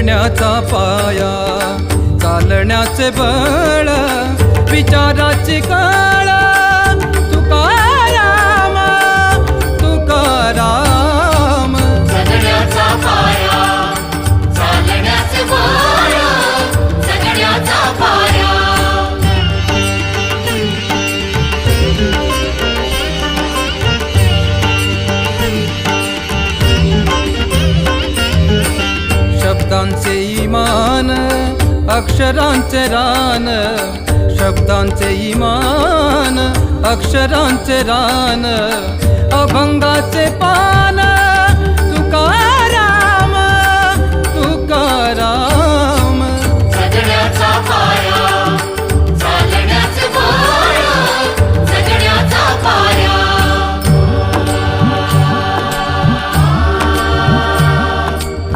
जगण्याचा पाया, चालण्याचे बळ, विचाराची कळ, तुकाराम तुकाराम. जगण्याचा पाया, चालण्याचे बळ, जगण्याचा पाया. शब्दांचे इमान, अक्षरांचे रान, शब्दांचे इमान, अक्षरांचे रान, अभंगाचे पान.